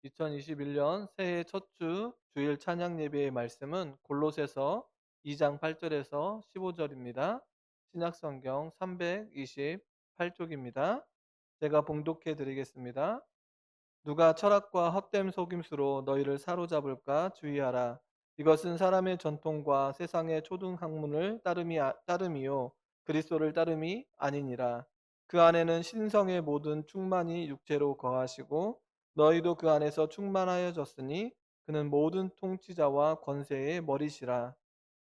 2021년 새해 첫 주 주일 찬양 예배의 말씀은 골로새서 2장 8절에서 15절입니다. 신약 성경 328쪽입니다. 제가 봉독해 드리겠습니다. 누가 철학과 헛됨 속임수로 너희를 사로잡을까 주의하라. 이것은 사람의 전통과 세상의 초등 학문을 따름이요 그리스도를 따름이 아니니라. 그 안에는 신성의 모든 충만이 육체로 거하시고 너희도 그 안에서 충만하여졌으니 그는 모든 통치자와 권세의 머리시라.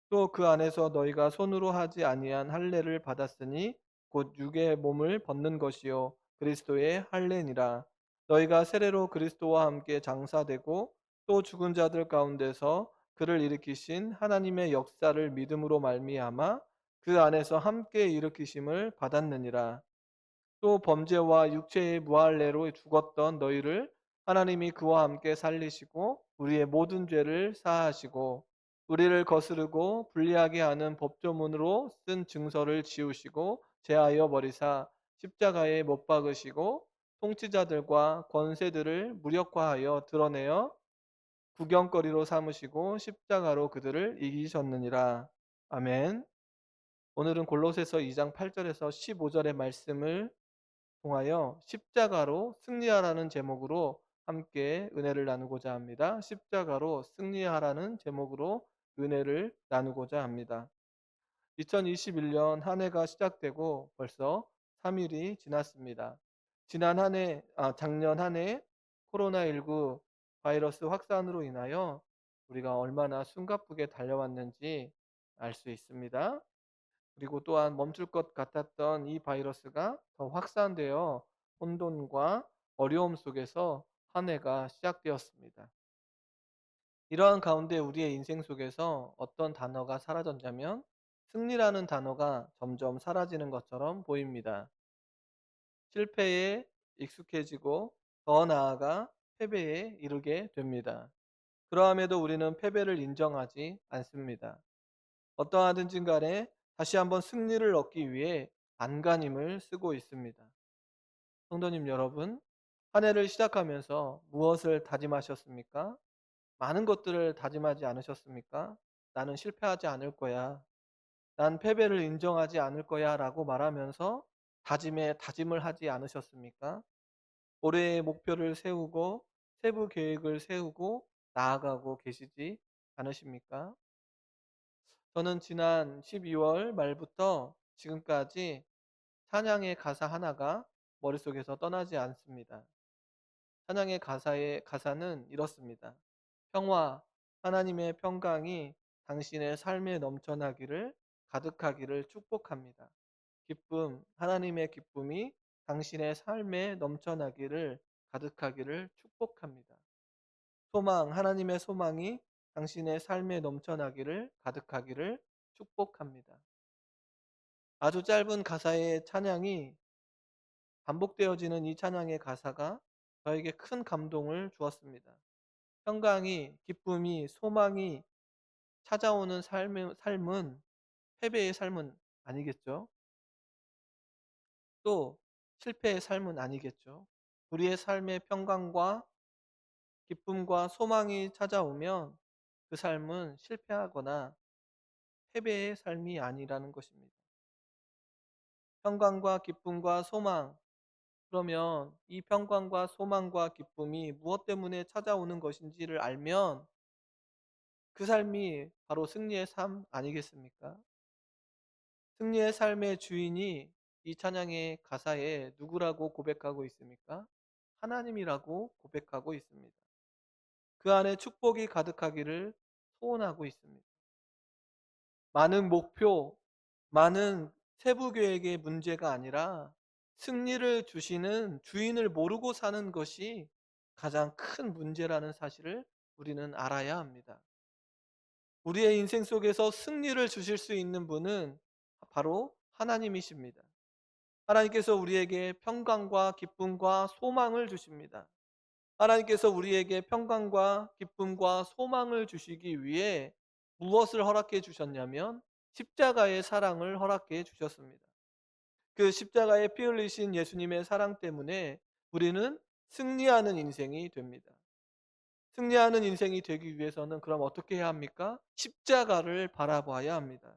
또 그 안에서 너희가 손으로 하지 아니한 할례를 받았으니 곧 육의 몸을 벗는 것이요 그리스도의 할례니라. 너희가 세례로 그리스도와 함께 장사되고 또 죽은 자들 가운데서 그를 일으키신 하나님의 역사를 믿음으로 말미암아 그 안에서 함께 일으키심을 받았느니라. 또 범죄와 육체의 무할례로 죽었던 너희를 하나님이 그와 함께 살리시고 우리의 모든 죄를 사하시고 우리를 거스르고 불리하게 하는 법조문으로 쓴 증서를 지우시고 제하여 버리사 십자가에 못 박으시고 통치자들과 권세들을 무력화하여 드러내어 구경거리로 삼으시고 십자가로 그들을 이기셨느니라. 아멘. 오늘은 골로새서 2장 8절에서 15절의 말씀을 통하여 십자가로 승리하라는 제목으로 함께 은혜를 나누고자 합니다. 십자가로 승리하라는 제목으로 은혜를 나누고자 합니다. 2021년 한 해가 시작되고 벌써 3일이 지났습니다. 작년 한 해 코로나19 바이러스 확산으로 인하여 우리가 얼마나 숨가쁘게 달려왔는지 알 수 있습니다. 그리고 또한 멈출 것 같았던 이 바이러스가 더 확산되어 혼돈과 어려움 속에서 한 해가 시작되었습니다. 이러한 가운데 우리의 인생 속에서 어떤 단어가 사라졌냐면 승리라는 단어가 점점 사라지는 것처럼 보입니다. 실패에 익숙해지고 더 나아가 패배에 이르게 됩니다. 그러함에도 우리는 패배를 인정하지 않습니다. 어떠하든지 간에 다시 한번 승리를 얻기 위해 안간힘을 쓰고 있습니다. 성도님 여러분, 한 해를 시작하면서 무엇을 다짐하셨습니까? 많은 것들을 다짐하지 않으셨습니까? 나는 실패하지 않을 거야. 난 패배를 인정하지 않을 거야 라고 말하면서 다짐에 다짐을 하지 않으셨습니까? 올해의 목표를 세우고 세부 계획을 세우고 나아가고 계시지 않으십니까? 저는 지난 12월 말부터 지금까지 찬양의 가사 하나가 머릿속에서 떠나지 않습니다. 찬양의 가사는 이렇습니다. 평화, 하나님의 평강이 당신의 삶에 넘쳐나기를 가득하기를 축복합니다. 기쁨, 하나님의 기쁨이 당신의 삶에 넘쳐나기를 가득하기를 축복합니다. 소망, 하나님의 소망이 당신의 삶에 넘쳐나기를 가득하기를 축복합니다. 아주 짧은 가사의 찬양이 반복되어지는 이 찬양의 가사가 저에게 큰 감동을 주었습니다. 평강이, 기쁨이, 소망이 찾아오는 삶은 패배의 삶은 아니겠죠? 또 실패의 삶은 아니겠죠? 우리의 삶에 평강과 기쁨과 소망이 찾아오면 그 삶은 실패하거나 패배의 삶이 아니라는 것입니다. 평강과 기쁨과 소망, 그러면 이 평강과 소망과 기쁨이 무엇 때문에 찾아오는 것인지를 알면 그 삶이 바로 승리의 삶 아니겠습니까? 승리의 삶의 주인이 이 찬양의 가사에 누구라고 고백하고 있습니까? 하나님이라고 고백하고 있습니다. 그 안에 축복이 가득하기를 소원하고 있습니다. 많은 목표, 많은 세부 계획의 문제가 아니라 승리를 주시는 주인을 모르고 사는 것이 가장 큰 문제라는 사실을 우리는 알아야 합니다. 우리의 인생 속에서 승리를 주실 수 있는 분은 바로 하나님이십니다. 하나님께서 우리에게 평강과 기쁨과 소망을 주십니다. 하나님께서 우리에게 평강과 기쁨과 소망을 주시기 위해 무엇을 허락해 주셨냐면 십자가의 사랑을 허락해 주셨습니다. 그 십자가에 피 흘리신 예수님의 사랑 때문에 우리는 승리하는 인생이 됩니다. 승리하는 인생이 되기 위해서는 그럼 어떻게 해야 합니까? 십자가를 바라봐야 합니다.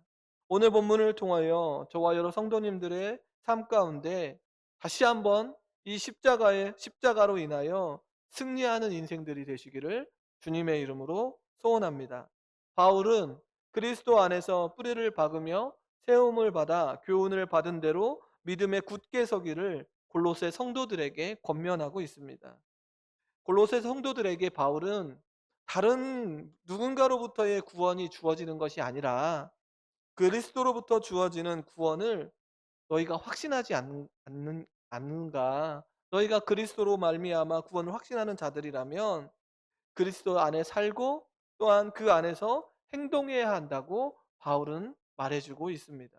오늘 본문을 통하여 저와 여러 성도님들의 삶 가운데 다시 한번 이 십자가로 인하여 승리하는 인생들이 되시기를 주님의 이름으로 소원합니다. 바울은 그리스도 안에서 뿌리를 박으며 세움을 받아 교훈을 받은 대로 믿음에 굳게 서기를 골로새 성도들에게 권면하고 있습니다. 골로새 성도들에게 바울은 다른 누군가로부터의 구원이 주어지는 것이 아니라 그리스도로부터 주어지는 구원을 너희가 확신하지 않는가? 너희가 그리스도로 말미암아 구원을 확신하는 자들이라면 그리스도 안에 살고 또한 그 안에서 행동해야 한다고 바울은 말해주고 있습니다.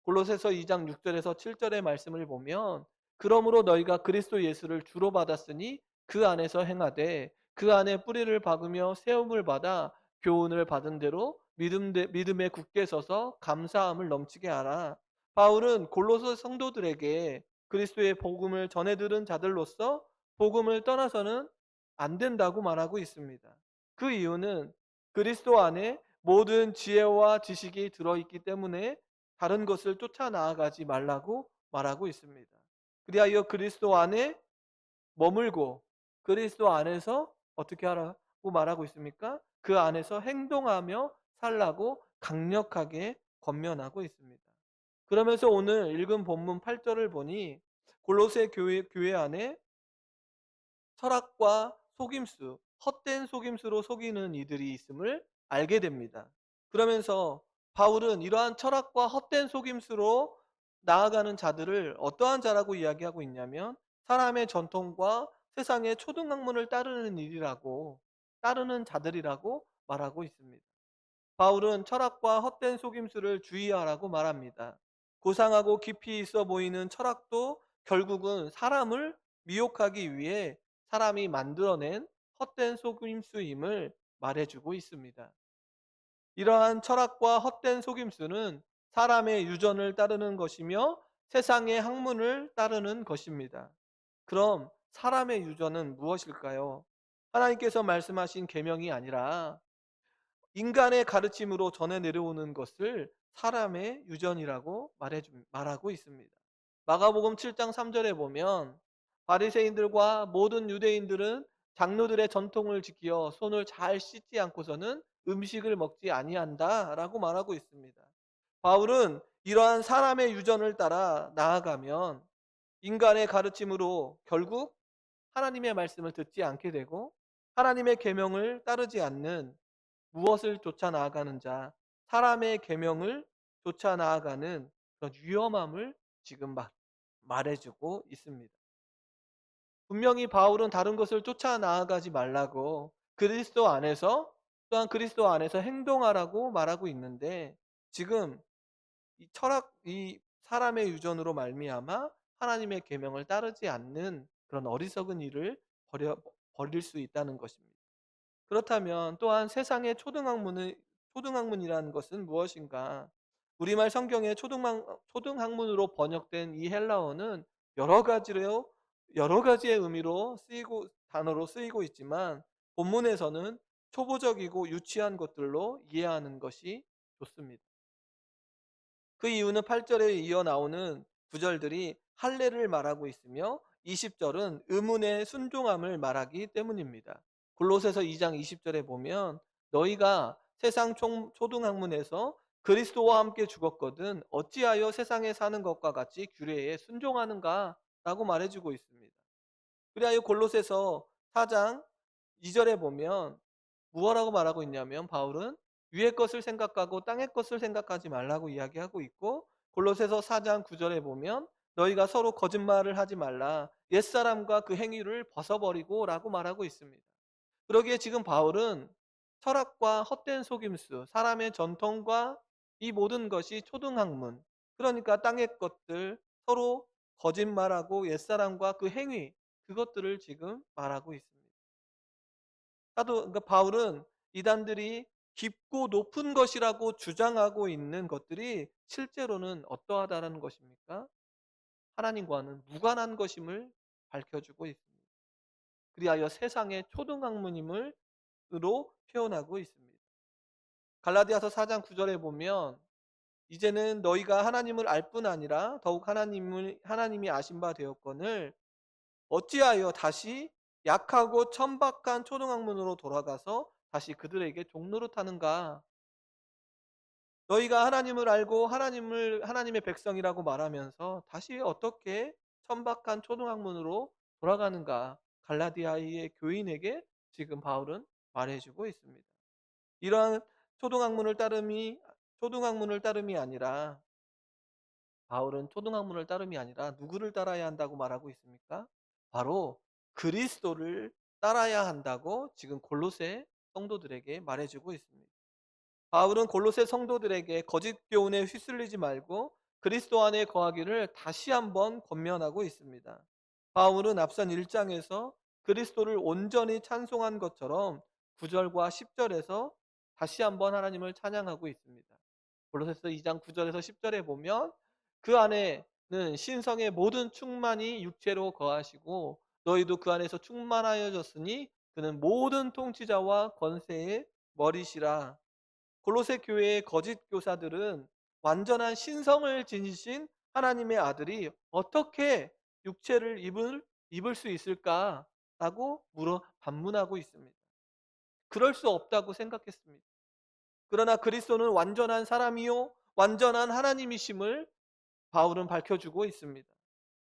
골로새서 2장 6절에서 7절의 말씀을 보면 그러므로 너희가 그리스도 예수를 주로 받았으니 그 안에서 행하되 그 안에 뿌리를 박으며 세움을 받아 교훈을 받은 대로 믿음에 굳게 서서 감사함을 넘치게 하라. 바울은 골로새 성도들에게 그리스도의 복음을 전해 들은 자들로서 복음을 떠나서는 안 된다고 말하고 있습니다. 그 이유는 그리스도 안에 모든 지혜와 지식이 들어있기 때문에 다른 것을 쫓아 나아가지 말라고 말하고 있습니다. 그리하여 그리스도 안에 머물고 그리스도 안에서 어떻게 하라고 말하고 있습니까? 그 안에서 행동하며 살라고 강력하게 권면하고 있습니다. 그러면서 오늘 읽은 본문 8절을 보니 골로새 교회 안에 철학과 속임수, 헛된 속임수로 속이는 이들이 있음을 알게 됩니다. 그러면서 바울은 이러한 철학과 헛된 속임수로 나아가는 자들을 어떠한 자라고 이야기하고 있냐면 사람의 전통과 세상의 초등학문을 따르는 자들이라고 말하고 있습니다. 바울은 철학과 헛된 속임수를 주의하라고 말합니다. 고상하고 깊이 있어 보이는 철학도 결국은 사람을 미혹하기 위해 사람이 만들어낸 헛된 속임수임을 말해주고 있습니다. 이러한 철학과 헛된 속임수는 사람의 유전을 따르는 것이며 세상의 학문을 따르는 것입니다. 그럼 사람의 유전은 무엇일까요? 하나님께서 말씀하신 계명이 아니라 인간의 가르침으로 전해 내려오는 것을 사람의 유전이라고 말하고 있습니다. 마가복음 7장 3절에 보면 바리새인들과 모든 유대인들은 장로들의 전통을 지키어 손을 잘 씻지 않고서는 음식을 먹지 아니한다라고 말하고 있습니다. 바울은 이러한 사람의 유전을 따라 나아가면 인간의 가르침으로 결국 하나님의 말씀을 듣지 않게 되고 하나님의 계명을 따르지 않는 무엇을 쫓아 나아가는 자, 사람의 계명을 쫓아 나아가는 그런 위험함을 지금 말해주고 있습니다. 분명히 바울은 다른 것을 쫓아 나아가지 말라고 그리스도 안에서 또한 그리스도 안에서 행동하라고 말하고 있는데 지금 이 사람의 유전으로 말미암아 하나님의 계명을 따르지 않는 그런 어리석은 일을 벌일 수 있다는 것입니다. 그렇다면 또한 세상의 초등학문이라는 것은 무엇인가? 우리말 성경의 초등학문으로 번역된 이 헬라어는 여러 여러 가지의 의미로 단어로 쓰이고 있지만 본문에서는 초보적이고 유치한 것들로 이해하는 것이 좋습니다. 그 이유는 8절에 이어 나오는 구절들이 할례를 말하고 있으며 20절은 의문의 순종함을 말하기 때문입니다. 골로새서 2장 20절에 보면 너희가 세상 초등학문에서 그리스도와 함께 죽었거든 어찌하여 세상에 사는 것과 같이 규례에 순종하는가 라고 말해주고 있습니다. 그리하여 골로새서 4장 2절에 보면 무엇라고 말하고 있냐면 바울은 위의 것을 생각하고 땅의 것을 생각하지 말라고 이야기하고 있고 골로새서 4장 9절에 보면 너희가 서로 거짓말을 하지 말라 옛사람과 그 행위를 벗어버리고 라고 말하고 있습니다. 그러기에 지금 바울은 철학과 헛된 속임수, 사람의 전통과 이 모든 것이 초등학문, 그러니까 땅의 것들, 서로 거짓말하고 옛사람과 그 행위, 그것들을 지금 말하고 있습니다. 그러니까 바울은 이단들이 깊고 높은 것이라고 주장하고 있는 것들이 실제로는 어떠하다라는 것입니까? 하나님과는 무관한 것임을 밝혀주고 있습니다. 그리하여 세상의 초등학문임을 표현하고 있습니다. 갈라디아서 4장 9절에 보면 이제는 너희가 하나님을 알 뿐 아니라 더욱 하나님이 아신 바 되었거늘 어찌하여 다시 약하고 천박한 초등학문으로 돌아가서 다시 그들에게 종노릇하는가? 너희가 하나님을 알고 하나님의 백성이라고 말하면서 다시 어떻게 천박한 초등학문으로 돌아가는가? 갈라디아의 교인에게 지금 바울은 말해주고 있습니다. 이러한 초등학문을 따름이 초등학문을 따름이 아니라 바울은 초등학문을 따름이 아니라 누구를 따라야 한다고 말하고 있습니까? 바로 그리스도를 따라야 한다고 지금 골로새 성도들에게 말해주고 있습니다. 바울은 골로새 성도들에게 거짓 교훈에 휩쓸리지 말고 그리스도 안에 거하기를 다시 한번 권면하고 있습니다. 바울은 앞선 1장에서 그리스도를 온전히 찬송한 것처럼 9절과 10절에서 다시 한번 하나님을 찬양하고 있습니다. 골로새서 2장 9절에서 10절에 보면 그 안에는 신성의 모든 충만이 육체로 거하시고 너희도 그 안에서 충만하여졌으니 그는 모든 통치자와 권세의 머리시라. 골로새 교회의 거짓 교사들은 완전한 신성을 지니신 하나님의 아들이 어떻게 육체를 입을 수 있을까라고 반문하고 있습니다. 그럴 수 없다고 생각했습니다. 그러나 그리스도는 완전한 사람이요 완전한 하나님이심을 바울은 밝혀주고 있습니다.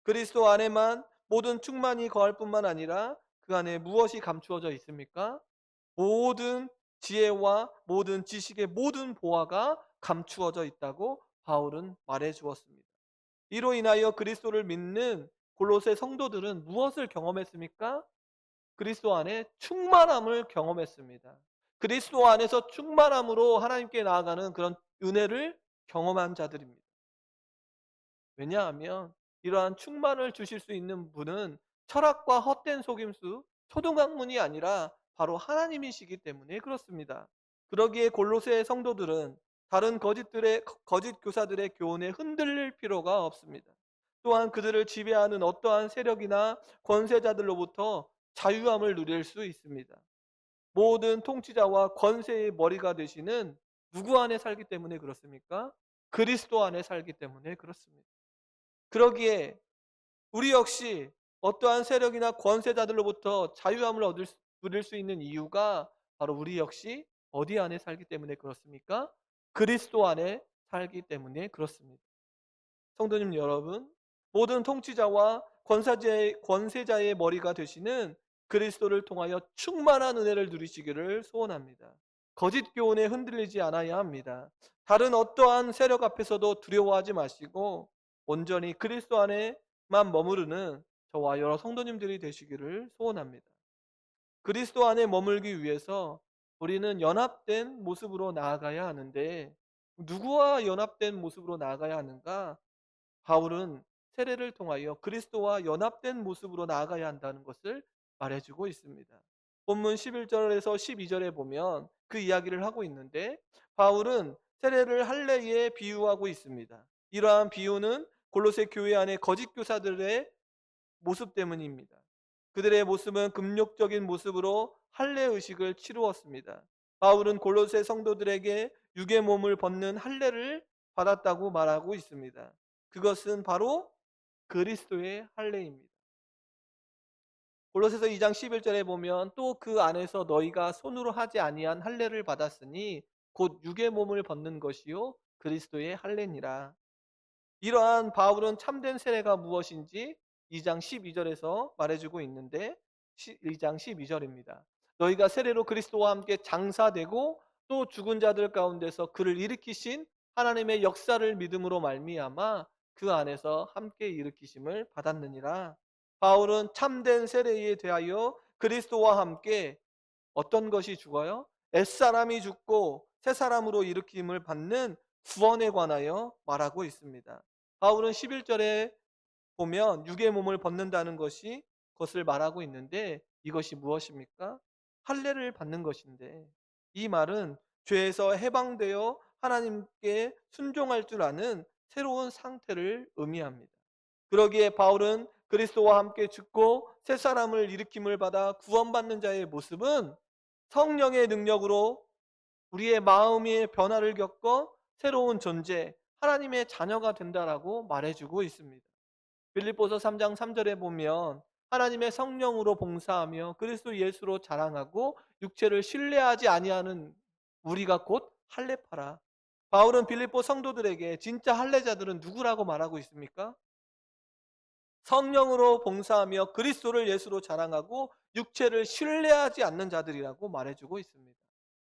그리스도 안에만 모든 충만이 거할 뿐만 아니라 그 안에 무엇이 감추어져 있습니까? 모든 지혜와 모든 지식의 모든 보화가 감추어져 있다고 바울은 말해 주었습니다. 이로 인하여 그리스도를 믿는 골로새 성도들은 무엇을 경험했습니까? 그리스도 안에 충만함을 경험했습니다. 그리스도 안에서 충만함으로 하나님께 나아가는 그런 은혜를 경험한 자들입니다. 왜냐하면 이러한 충만을 주실 수 있는 분은 철학과 헛된 속임수, 초등학문이 아니라 바로 하나님이시기 때문에 그렇습니다. 그러기에 골로새 성도들은 다른 거짓 교사들의 교훈에 흔들릴 필요가 없습니다. 또한 그들을 지배하는 어떠한 세력이나 권세자들로부터 자유함을 누릴 수 있습니다. 모든 통치자와 권세의 머리가 되시는 누구 안에 살기 때문에 그렇습니까? 그리스도 안에 살기 때문에 그렇습니다. 그러기에 우리 역시 어떠한 세력이나 권세자들로부터 자유함을 누릴 수 있는 이유가 바로 우리 역시 어디 안에 살기 때문에 그렇습니까? 그리스도 안에 살기 때문에 그렇습니다. 성도님 여러분, 모든 통치자와 권세자의 머리가 되시는 그리스도를 통하여 충만한 은혜를 누리시기를 소원합니다. 거짓 교훈에 흔들리지 않아야 합니다. 다른 어떠한 세력 앞에서도 두려워하지 마시고 온전히 그리스도 안에만 머무르는 저와 여러 성도님들이 되시기를 소원합니다. 그리스도 안에 머물기 위해서 우리는 연합된 모습으로 나아가야 하는데 누구와 연합된 모습으로 나아가야 하는가? 바울은 세례를 통하여 그리스도와 연합된 모습으로 나아가야 한다는 것을 말해주고 있습니다. 본문 11절에서 12절에 보면 그 이야기를 하고 있는데 바울은 세례를 할례에 비유하고 있습니다. 이러한 비유는 골로새 교회 안에 거짓 교사들의 모습 때문입니다. 그들의 모습은 금욕적인 모습으로 할례 의식을 치루었습니다. 바울은 골로새 성도들에게 육의 몸을 벗는 할례를 받았다고 말하고 있습니다. 그것은 바로 그리스도의 할례입니다. 골로새서 2장 11절에 보면 또 그 안에서 너희가 손으로 하지 아니한 할례를 받았으니 곧 육의 몸을 벗는 것이요 그리스도의 할례니라. 이러한 바울은 참된 세례가 무엇인지 2장 12절에서 말해주고 있는데 2장 12절입니다. 너희가 세례로 그리스도와 함께 장사되고 또 죽은 자들 가운데서 그를 일으키신 하나님의 역사를 믿음으로 말미암아 그 안에서 함께 일으키심을 받았느니라. 바울은 참된 세례에 대하여 그리스도와 함께 어떤 것이 죽어요? 옛사람이 죽고 새사람으로 일으킴을 받는 구원에 관하여 말하고 있습니다. 바울은 11절에 보면 육의 몸을 벗는다는 것을 말하고 있는데 이것이 무엇입니까? 할례를 받는 것인데 이 말은 죄에서 해방되어 하나님께 순종할 줄 아는 새로운 상태를 의미합니다. 그러기에 바울은 그리스도와 함께 죽고 새 사람을 일으킴을 받아 구원받는 자의 모습은 성령의 능력으로 우리의 마음의 변화를 겪어 새로운 존재, 하나님의 자녀가 된다라고 말해주고 있습니다. 빌립보서 3장 3절에 보면 하나님의 성령으로 봉사하며 그리스도 예수로 자랑하고 육체를 신뢰하지 아니하는 우리가 곧 할례파라. 바울은 빌립보 성도들에게 진짜 할례자들은 누구라고 말하고 있습니까? 성령으로 봉사하며 그리스도를 예수로 자랑하고 육체를 신뢰하지 않는 자들이라고 말해주고 있습니다.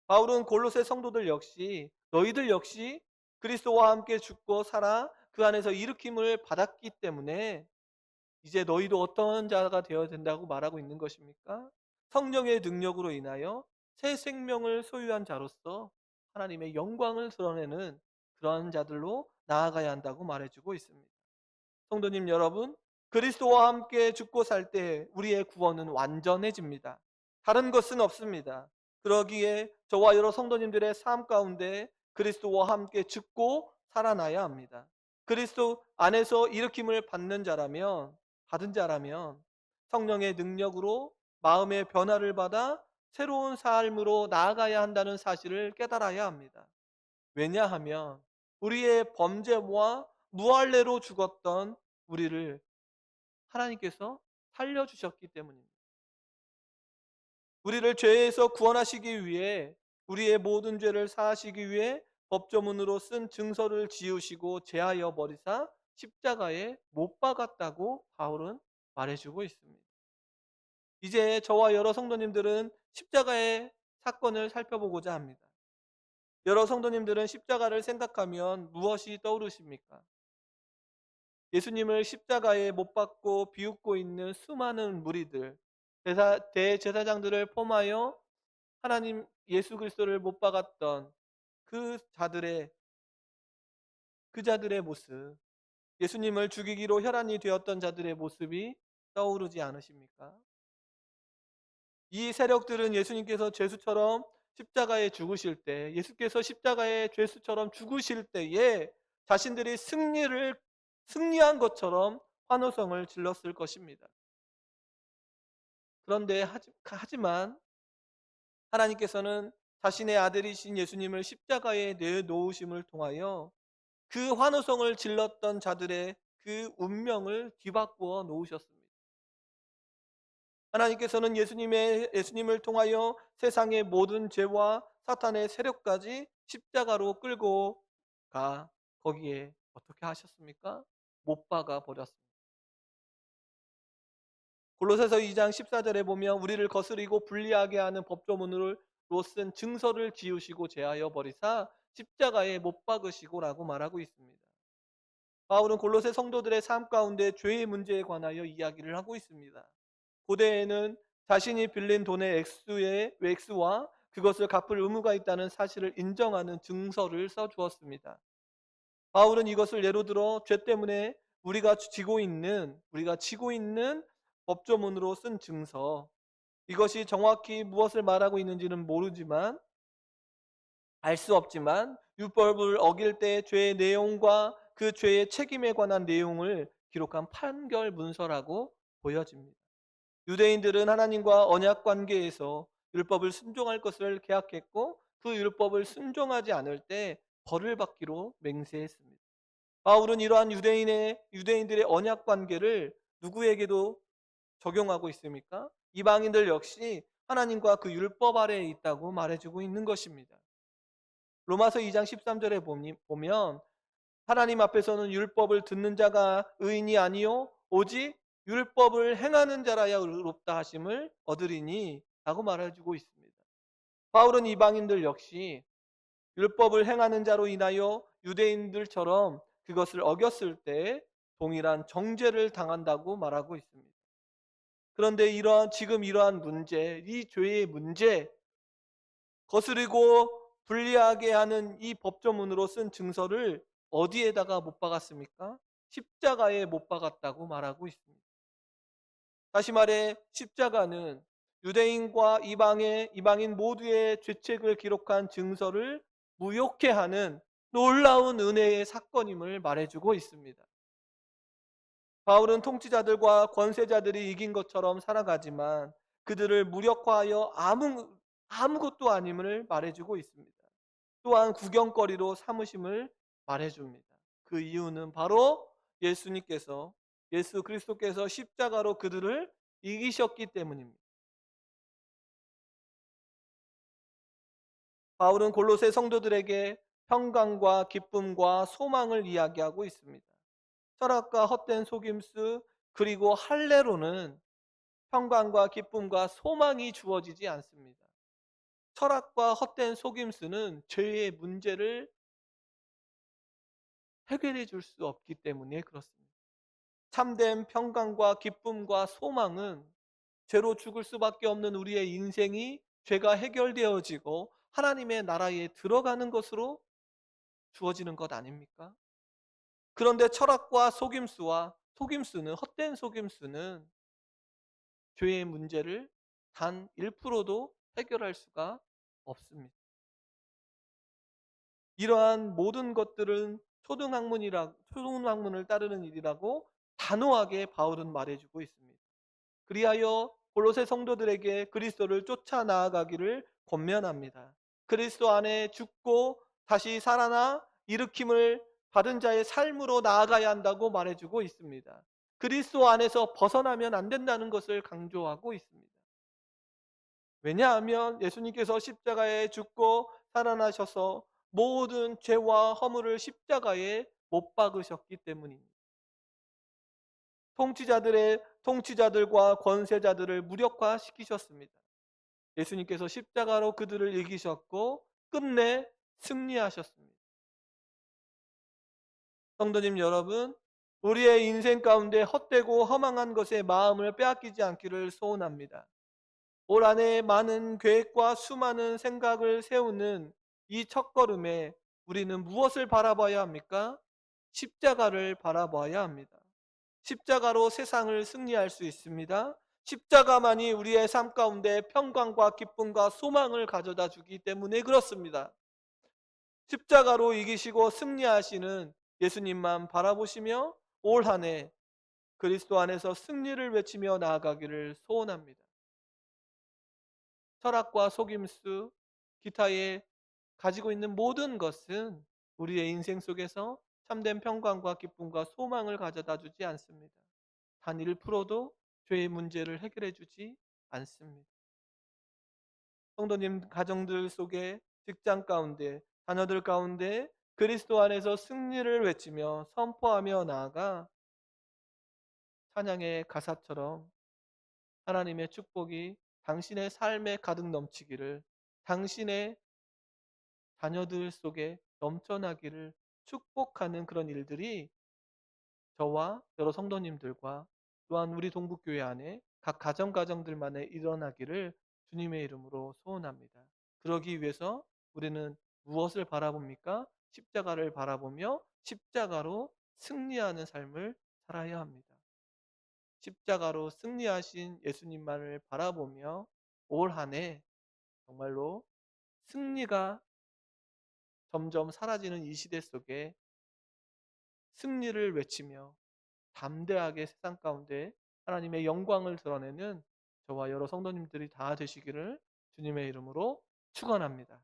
바울은 골로새 성도들 역시 너희들 역시 그리스도와 함께 죽고 살아 그 안에서 일으킴을 받았기 때문에 이제 너희도 어떤 자가 되어야 된다고 말하고 있는 것입니까? 성령의 능력으로 인하여 새 생명을 소유한 자로서 하나님의 영광을 드러내는 그러한 자들로 나아가야 한다고 말해주고 있습니다. 성도님 여러분, 그리스도와 함께 죽고 살 때 우리의 구원은 완전해집니다. 다른 것은 없습니다. 그러기에 저와 여러 성도님들의 삶 가운데 그리스도와 함께 죽고 살아나야 합니다. 그리스도 안에서 일으킴을 받은 자라면 성령의 능력으로 마음의 변화를 받아 새로운 삶으로 나아가야 한다는 사실을 깨달아야 합니다. 왜냐하면 우리의 범죄와 무할례로 죽었던 우리를 하나님께서 살려주셨기 때문입니다. 우리를 죄에서 구원하시기 위해 우리의 모든 죄를 사하시기 위해 법조문으로 쓴 증서를 지우시고 제하여 버리사 십자가에 못 박았다고 바울은 말해주고 있습니다. 이제 저와 여러 성도님들은 십자가의 사건을 살펴보고자 합니다. 여러 성도님들은 십자가를 생각하면 무엇이 떠오르십니까? 예수님을 십자가에 못 박고 비웃고 있는 수많은 무리들, 대제사장들을 포함하여 하나님 예수 그리스도를 못 박았던 그 자들의 모습, 예수님을 죽이기로 혈안이 되었던 자들의 모습이 떠오르지 않으십니까? 이 세력들은 예수님께서 죄수처럼 십자가에 죽으실 때, 예수께서 십자가에 죄수처럼 죽으실 때에 자신들이 승리한 것처럼 환호성을 질렀을 것입니다. 그런데 하지만 하나님께서는 자신의 아들이신 예수님을 십자가에 내놓으심을 통하여 그 환호성을 질렀던 자들의 그 운명을 뒤바꾸어 놓으셨습니다. 하나님께서는 예수님을 통하여 세상의 모든 죄와 사탄의 세력까지 십자가로 끌고 가 거기에 어떻게 하셨습니까? 못 박아 버렸습니다. 골로새서 2장 14절에 보면 우리를 거스리고 불리하게 하는 법조문으로 쓴 증서를 지우시고 제하여 버리사 십자가에 못 박으시고라고 말하고 있습니다. 바울은 골로새 성도들의 삶 가운데 죄의 문제에 관하여 이야기를 하고 있습니다. 고대에는 자신이 빌린 돈의 액수와 그것을 갚을 의무가 있다는 사실을 인정하는 증서를 써주었습니다. 바울은 이것을 예로 들어 죄 때문에 우리가 지고 있는 법조문으로 쓴 증서, 이것이 정확히 무엇을 말하고 있는지는 모르지만 알 수 없지만 율법을 어길 때 죄의 내용과 그 죄의 책임에 관한 내용을 기록한 판결 문서라고 보여집니다. 유대인들은 하나님과 언약 관계에서 율법을 순종할 것을 계약했고 그 율법을 순종하지 않을 때 벌을 받기로 맹세했습니다. 바울은 이러한 유대인들의 언약 관계를 누구에게도 적용하고 있습니까? 이방인들 역시 하나님과 그 율법 아래에 있다고 말해주고 있는 것입니다. 로마서 2장 13절에 보면 하나님 앞에서는 율법을 듣는 자가 의인이 아니요 오직 율법을 행하는 자라야 의롭다 하심을 얻으리니 라고 말해주고 있습니다. 바울은 이방인들 역시 율법을 행하는 자로 인하여 유대인들처럼 그것을 어겼을 때 동일한 정죄를 당한다고 말하고 있습니다. 그런데 지금 이러한 문제, 이 죄의 문제, 거스르고 불리하게 하는 이 법조문으로 쓴 증서를 어디에다가 못 박았습니까? 십자가에 못 박았다고 말하고 있습니다. 다시 말해 십자가는 유대인과 이방인 모두의 죄책을 기록한 증서를 무효케 하는 놀라운 은혜의 사건임을 말해주고 있습니다. 바울은 통치자들과 권세자들이 이긴 것처럼 살아가지만 그들을 무력화하여 아무것도 아님을 말해주고 있습니다. 또한 구경거리로 삼으심을 말해줍니다. 그 이유는 바로 예수님께서, 예수 그리스도께서 십자가로 그들을 이기셨기 때문입니다. 바울은 골로새 성도들에게 평강과 기쁨과 소망을 이야기하고 있습니다. 철학과 헛된 속임수 그리고 할례로는 평강과 기쁨과 소망이 주어지지 않습니다. 철학과 헛된 속임수는 죄의 문제를 해결해 줄 수 없기 때문에 그렇습니다. 참된 평강과 기쁨과 소망은 죄로 죽을 수밖에 없는 우리의 인생이 죄가 해결되어지고 하나님의 나라에 들어가는 것으로 주어지는 것 아닙니까? 그런데 철학과 속임수는 헛된 속임수는 죄의 문제를 단 1%도 해결할 수가 없습니다. 이러한 모든 것들은 초등학문을 따르는 일이라고 단호하게 바울은 말해주고 있습니다. 그리하여 골로새 성도들에게 그리스도를 쫓아 나아가기를 권면합니다. 그리스도 안에 죽고 다시 살아나 일으킴을 받은 자의 삶으로 나아가야 한다고 말해주고 있습니다. 그리스도 안에서 벗어나면 안 된다는 것을 강조하고 있습니다. 왜냐하면 예수님께서 십자가에 죽고 살아나셔서 모든 죄와 허물을 십자가에 못 박으셨기 때문입니다. 통치자들과 권세자들을 무력화시키셨습니다. 예수님께서 십자가로 그들을 이기셨고 끝내 승리하셨습니다. 성도님 여러분, 우리의 인생 가운데 헛되고 허망한 것에 마음을 빼앗기지 않기를 소원합니다. 올 한해 많은 계획과 수많은 생각을 세우는 이 첫걸음에 우리는 무엇을 바라봐야 합니까? 십자가를 바라봐야 합니다. 십자가로 세상을 승리할 수 있습니다. 십자가만이 우리의 삶 가운데 평강과 기쁨과 소망을 가져다 주기 때문에 그렇습니다. 십자가로 이기시고 승리하시는 예수님만 바라보시며 올 한해 그리스도 안에서 승리를 외치며 나아가기를 소원합니다. 철학과 속임수, 기타에 가지고 있는 모든 것은 우리의 인생 속에서 참된 평강과 기쁨과 소망을 가져다 주지 않습니다. 단 1%도 죄의 문제를 해결해 주지 않습니다. 성도님 가정들 속에 직장 가운데 자녀들 가운데 그리스도 안에서 승리를 외치며 선포하며 나아가 찬양의 가사처럼 하나님의 축복이 당신의 삶에 가득 넘치기를, 당신의 자녀들 속에 넘쳐나기를 축복하는 그런 일들이 저와 여러 성도님들과 또한 우리 동북교회 안에 각 가정들만에 일어나기를 주님의 이름으로 소원합니다. 그러기 위해서 우리는 무엇을 바라봅니까? 십자가를 바라보며 십자가로 승리하는 삶을 살아야 합니다. 십자가로 승리하신 예수님만을 바라보며 올 한해 정말로 승리가 점점 사라지는 이 시대 속에 승리를 외치며 담대하게 세상 가운데 하나님의 영광을 드러내는 저와 여러 성도님들이 다 되시기를 주님의 이름으로 축원합니다.